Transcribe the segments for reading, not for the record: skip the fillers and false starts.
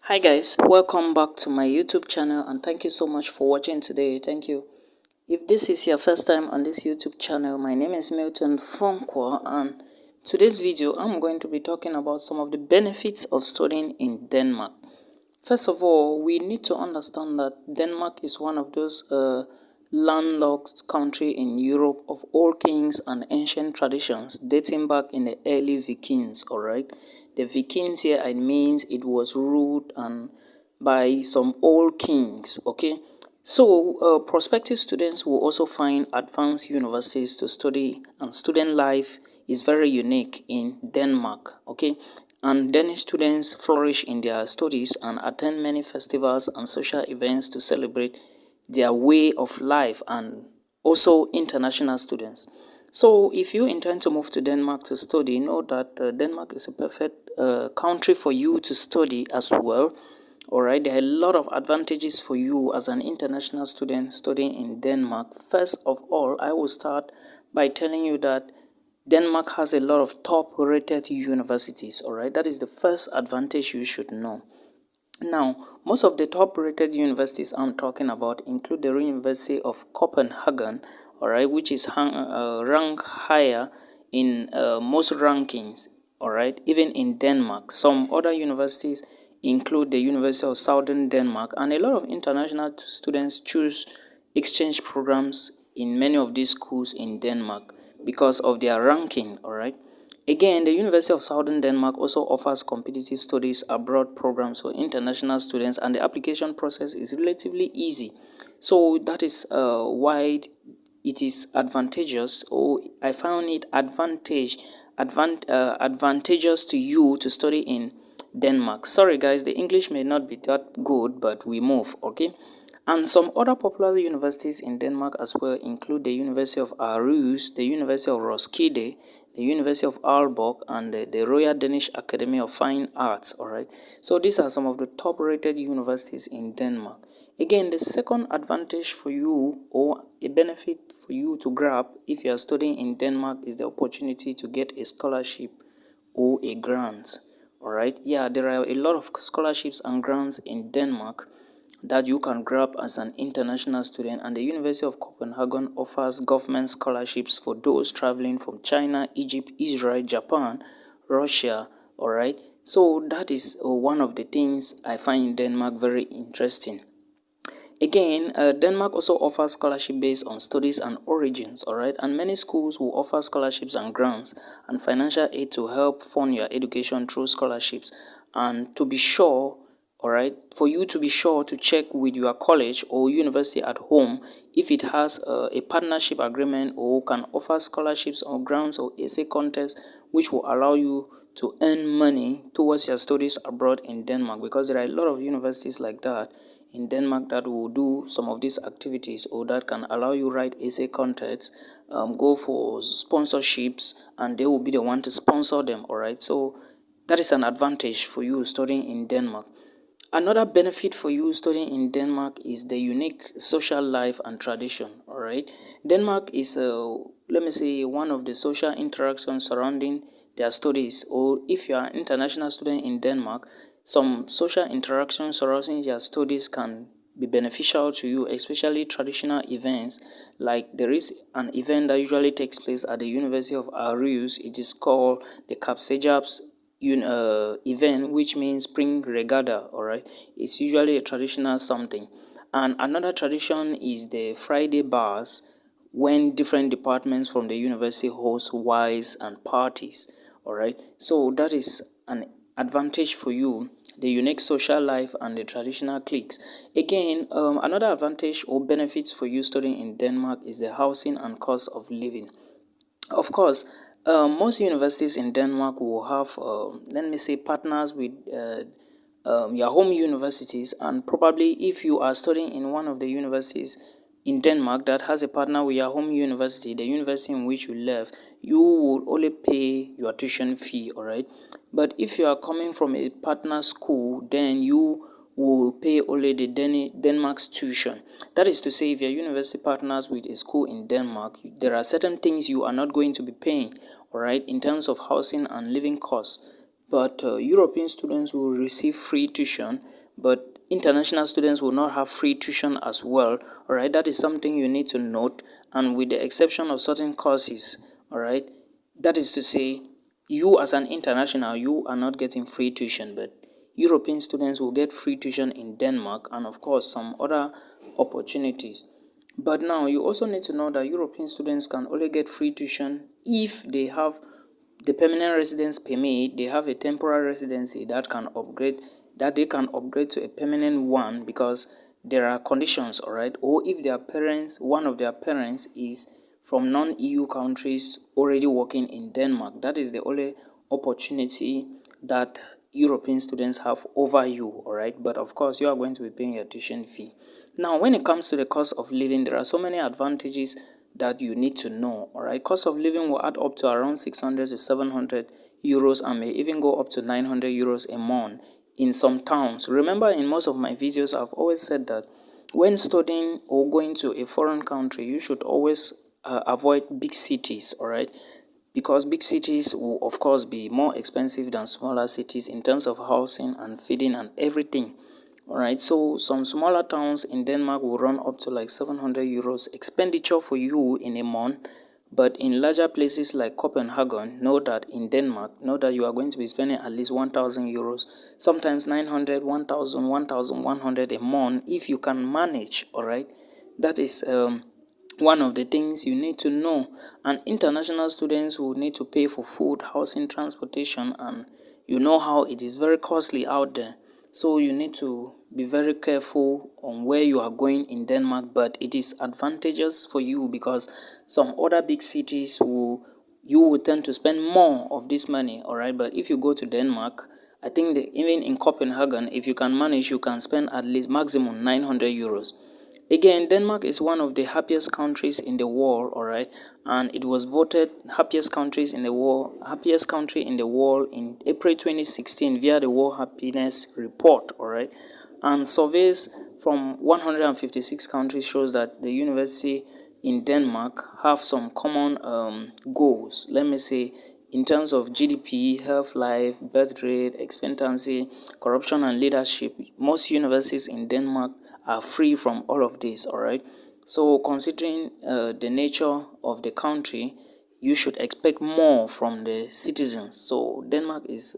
Hi guys, welcome back to my YouTube channel and thank you so much for watching today. Thank you. If this is your first time on this YouTube channel, my name is Milton Fonkwa, and today's video I'm going to be talking about some of the benefits of studying in Denmark. First of all, we need to understand that Denmark is one of those landlocked country in Europe of old kings and ancient traditions dating back in the early Vikings. All right, the Vikings here, it means it was ruled and by some old kings. Okay, so prospective students will also find advanced universities to study, and student life is very unique in Denmark. Okay, and Danish students flourish in their studies and attend many festivals and social events to celebrate their way of life, and also international students. So if you intend to move to Denmark to study, know that Denmark is a perfect country for you to study as well. All right, there are a lot of advantages for you as an international student studying in Denmark. First of all, I will start by telling you that Denmark has a lot of top-rated universities. All right, that is the first advantage you should know. Now, most of the top-rated universities I'm talking about include the University of Copenhagen, all right, which is ranked higher in most rankings, all right, even in Denmark. Some other universities include the University of Southern Denmark, and a lot of international students choose exchange programs in many of these schools in Denmark because of their ranking, all right. Again, the University of Southern Denmark also offers competitive studies abroad programs for international students, and the application process is relatively easy. So that is why it is advantageous, or I found it advantageous to you to study in Denmark. Sorry guys, the English may not be that good, but we move, okay? And some other popular universities in Denmark as well include the University of Aarhus, the University of Roskilde, the University of Aalborg, and the Royal Danish Academy of Fine Arts. All right, so these are some of the top-rated universities in Denmark. Again, the second advantage for you, or a benefit for you to grab if you are studying in Denmark, is the opportunity to get a scholarship or a grant. All right, yeah, there are a lot of scholarships and grants in Denmark that you can grab as an international student, and the University of Copenhagen offers government scholarships for those traveling from China, Egypt, Israel, Japan, Russia. All right, so that is one of the things I find in Denmark very interesting. Again, Denmark also offers scholarship based on studies and origins, all right, and many schools will offer scholarships and grants and financial aid to help fund your education through scholarships. And to be sure, all right, for you to be sure to check with your college or university at home if it has a partnership agreement or can offer scholarships or grants or essay contests which will allow you to earn money towards your studies abroad in Denmark, because there are a lot of universities like that in Denmark that will do some of these activities, or that can allow you write essay contests, go for sponsorships, and they will be the one to sponsor them. All right, so that is an advantage for you studying in Denmark. Another benefit for you studying in Denmark is the unique social life and tradition. All right, Denmark is let me say, one of the social interactions surrounding their studies, or if you are an international student in Denmark, some social interactions surrounding their studies can be beneficial to you, especially traditional events. Like there is an event that usually takes place at the University of Aarhus. It is called the Kapsejabs event, which means spring regatta. All right, it's usually a traditional something. And another tradition is the Friday bars, when different departments from the university host wives and parties. All right, so that is an advantage for you, the unique social life and the traditional cliques. Again, another advantage or benefits for you studying in Denmark is the housing and cost of living. Of course, most universities in Denmark will have, let me say, partners with your home universities, and probably if you are studying in one of the universities in Denmark that has a partner with your home university, the university in which you live, you will only pay your tuition fee, all right? But if you are coming from a partner school, then you will pay only the Denmark's tuition. That is to say, if your university partners with a school in Denmark, there are certain things you are not going to be paying, all right, in terms of housing and living costs. but European students will receive free tuition, but international students will not have free tuition as well. All right, that is something you need to note. And with the exception of certain courses, all right, that is to say, you as an international, you are not getting free tuition, but European students will get free tuition in Denmark, and of course some other opportunities. But now you also need to know that European students can only get free tuition if they have the permanent residence permit. They have a temporary residency that they can upgrade to a permanent one, because there are conditions, all right. Or if their parents, one of their parents is from non-EU countries already working in Denmark, that is the only opportunity that European students have over you, all right. But of course, you are going to be paying your tuition fee. Now, when it comes to the cost of living, there are so many advantages that you need to know, all right. Cost of living will add up to around 600 to 700 euros and may even go up to 900 euros a month in some towns. Remember, in most of my videos, I've always said that when studying or going to a foreign country, you should always avoid big cities, all right, because big cities will of course be more expensive than smaller cities in terms of housing and feeding and everything. All right, so some smaller towns in Denmark will run up to like 700 euros expenditure for you in a month. But in larger places like Copenhagen, know that in Denmark, know that you are going to be spending at least 1,000 euros, sometimes 900, 1,000, 1,100 a month if you can manage. All right, that is one of the things you need to know. And international students will need to pay for food, housing, transportation, and you know how it is very costly out there. So you need to be very careful on where you are going in Denmark, but it is advantageous for you because some other big cities you will tend to spend more of this money, all right. But if you go to Denmark, I think that even in Copenhagen, if you can manage, you can spend at least maximum 900 euros. Again, Denmark is one of the happiest countries in the world, all right, and it was voted happiest country in the world in April 2016 via the World Happiness Report, all right. And surveys from 156 countries shows that the university in Denmark have some common goals. Let me say, in terms of GDP, health, life, birth rate, expectancy, corruption, and leadership, most universities in Denmark are free from all of this, all right. So considering the nature of the country, you should expect more from the citizens. So Denmark is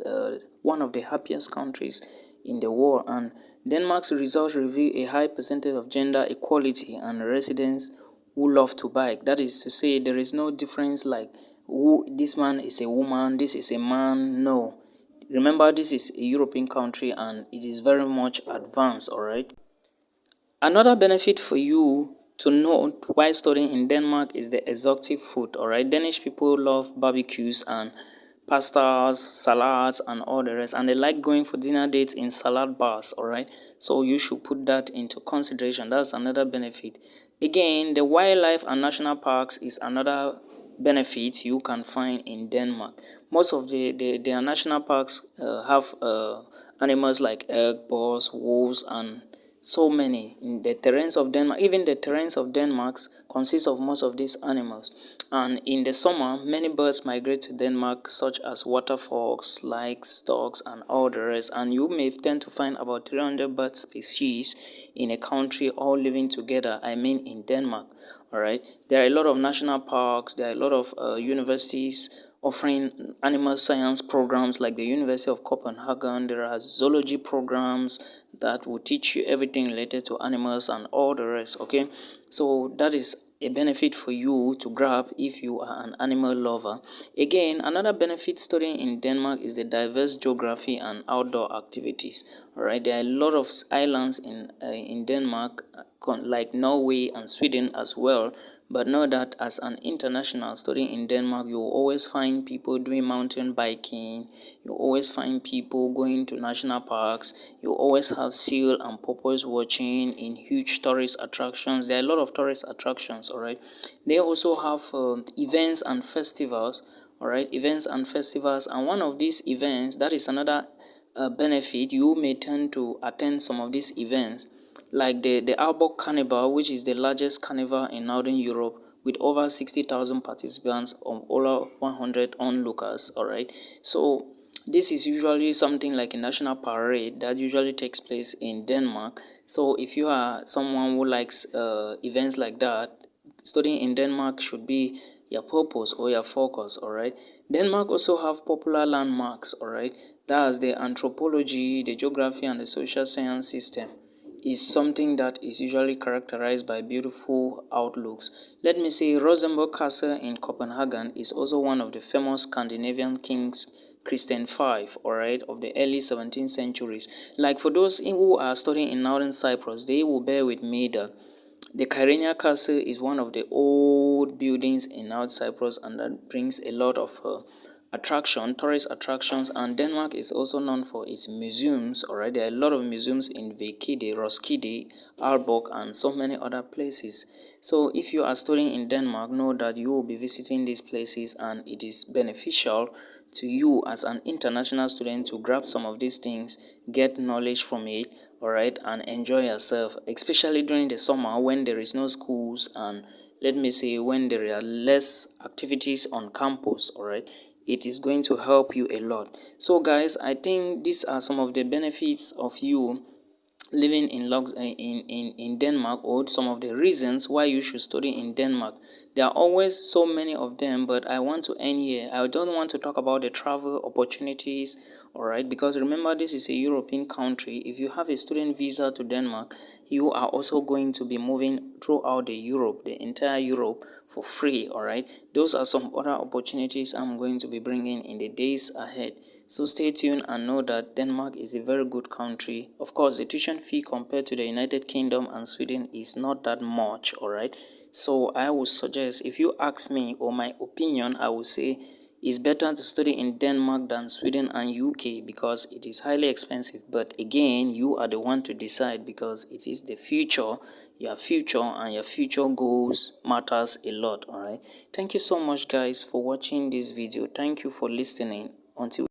one of the happiest countries in the world, and Denmark's results reveal a high percentage of gender equality and residents who love to bike. That is to say, there is no difference like who this man is a woman, this is a man. No, remember, this is a European country and it is very much advanced, all right. Another benefit for you to note while studying in Denmark is the exotic food, all right. Danish people love barbecues and pastas, salads, and all the rest, and they like going for dinner dates in salad bars, all right. So you should put that into consideration. That's another benefit. Again, the wildlife and national parks is another benefit you can find in Denmark. Most of their national parks have animals like elk, boars, wolves, and so many in the terrains of Denmark. Even the terrains of Denmark consists of most of these animals. And in the summer, many birds migrate to Denmark, such as waterfowls, likes, storks, and all the rest. And you may tend to find about 300 bird species in a country all living together. I mean, in Denmark. All right. There are a lot of national parks. There are a lot of universities offering animal science programs like the University of Copenhagen. There are zoology programs that will teach you everything related to animals and all the rest, okay. So that is a benefit for you to grab if you are an animal lover. Again, another benefit studying in Denmark is the diverse geography and outdoor activities, all right. There are a lot of islands in Denmark, like Norway and Sweden as well. But know that as an international studying in Denmark, you will always find people doing mountain biking, you always find people going to national parks, you always have seal and porpoise watching in huge tourist attractions. There are a lot of tourist attractions, all right. They also have events and festivals, all right, events and festivals. And one of these events, that is another benefit, you may tend to attend some of these events, like the Aalborg Carnival, which is the largest carnival in Northern Europe with over 60,000 participants of over 100 onlookers, all right. So This is usually something like a national parade that usually takes place in Denmark. So if you are someone who likes events like that, studying in Denmark should be your purpose or your focus. All right. Denmark also have popular landmarks. All right. That's the anthropology, the geography, and the social science system is something that is usually characterized by beautiful outlooks. Let me say Rosenborg Castle in Copenhagen is also one of the famous Scandinavian kings Christian V, alright, of the early 17th centuries. Like for those who are studying in northern Cyprus, they will bear with me that the Kyrenia Castle is one of the old buildings in North Cyprus, and that brings a lot of tourist attractions. And Denmark is also known for its museums. Alright, there are a lot of museums in Vekide, Roskilde, Aalborg, and so many other places. So if you are studying in Denmark, know that you will be visiting these places, and it is beneficial to you as an international student to grab some of these things, get knowledge from it, all right, and enjoy yourself, especially during the summer when there is no schools, and let me say when there are less activities on campus. All right, it is going to help you a lot. So guys, I think these are some of the benefits of you living in Denmark, or some of the reasons why you should study in Denmark. There are always so many of them, but I want to end here. I don't want to talk about the travel opportunities, all right, because remember, this is a European country. If you have a student visa to Denmark, you are also going to be moving throughout the entire Europe for free. All right, those are some other opportunities I'm going to be bringing in the days ahead. So stay tuned and know that Denmark is a very good country. Of course, the tuition fee compared to the United Kingdom and Sweden is not that much, all right? So I would suggest, if you ask me or my opinion, I would say it's better to study in Denmark than Sweden and UK because it is highly expensive. But again, you are the one to decide because it is the future. Your future and your future goals matters a lot, all right? Thank you so much, guys, for watching this video. Thank you for listening. Until